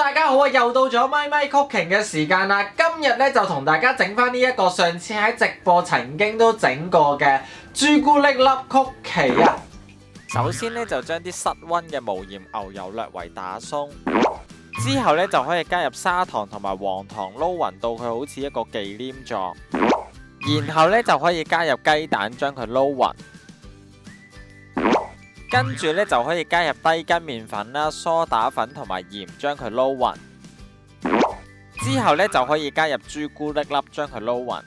大家好啊！又到咗咪咪 Cooking 嘅時間啦。今日咧就同大家整翻呢一個上次喺直播曾經都整過嘅朱古力粒曲奇啊。首先咧就將啲室溫嘅無鹽牛油略為打鬆，之後咧就可以加入砂糖同埋黃糖撈勻到佢好似一個忌廉狀，然後咧就可以加入雞蛋將佢撈勻。跟住咧就可以加入低筋麵粉啦、梳打粉同埋鹽，將佢撈勻。之後咧就可以加入朱古力粒，將佢撈勻。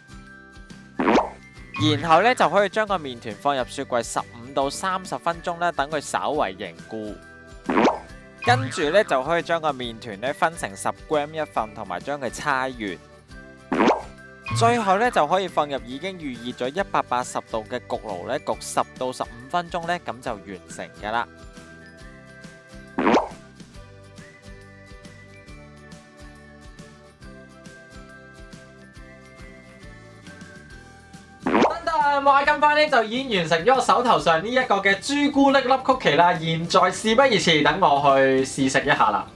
然後咧就可以將個麵團放入雪櫃15到30分鐘啦，等佢稍為凝固。跟住咧就可以將個麵團咧分成10g一份，同埋將佢搓圓。最後咧就可以放入已經預熱咗180度嘅焗爐咧焗10到15分鐘咧，咁就完成㗎啦。話咁快咧就已經完成咗我手頭上呢一個嘅朱古力粒曲奇啦。現在事不宜遲，等我去試食一下啦。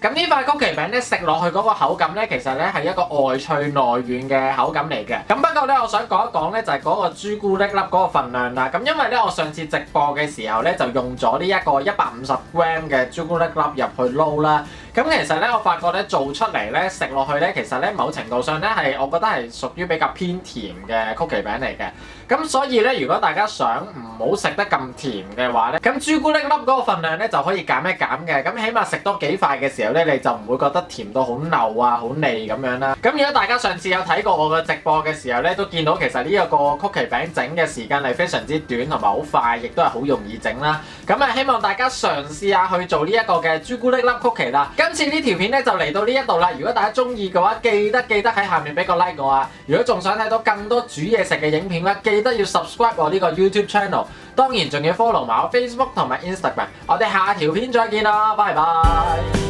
咁呢塊曲奇餅咧食落去嗰個口感咧，其實咧係一個外脆內軟嘅口感嚟嘅。咁不過咧，我想講一講咧，就係嗰個朱古力粒嗰個份量啦。咁因為咧，我上次直播嘅時候咧，就用咗呢一個150g嘅朱古力粒入去撈啦。咁其實咧，我發覺咧做出嚟咧食落去咧，其實咧某程度上咧係我覺得係屬於比較偏甜嘅曲奇餅嚟嘅。咁所以咧，如果大家想唔好食得咁甜嘅話咧，咁朱古力粒嗰個份量咧就可以減一減嘅。咁起碼食多幾塊嘅時候咧，你就唔會覺得甜到好膩啊、好膩咁樣啦。咁如果大家上次有睇過我嘅直播嘅時候咧，都見到其實呢一個曲奇餅整嘅時間係非常之短同埋好快，亦都係好容易整啦。咁啊，希望大家嘗試下去做呢一個嘅朱古力粒曲奇啦。今次呢條片咧就嚟到呢一度啦。如果大家中意嘅話，記得喺下面俾個 like 我啊。如果仲想睇到更多煮嘢食嘅影片咧，記得要 subscribe 我呢個 YouTube channel。當然仲要 follow 埋我 Facebook 同埋 Instagram。我哋下條片再見啦，拜拜。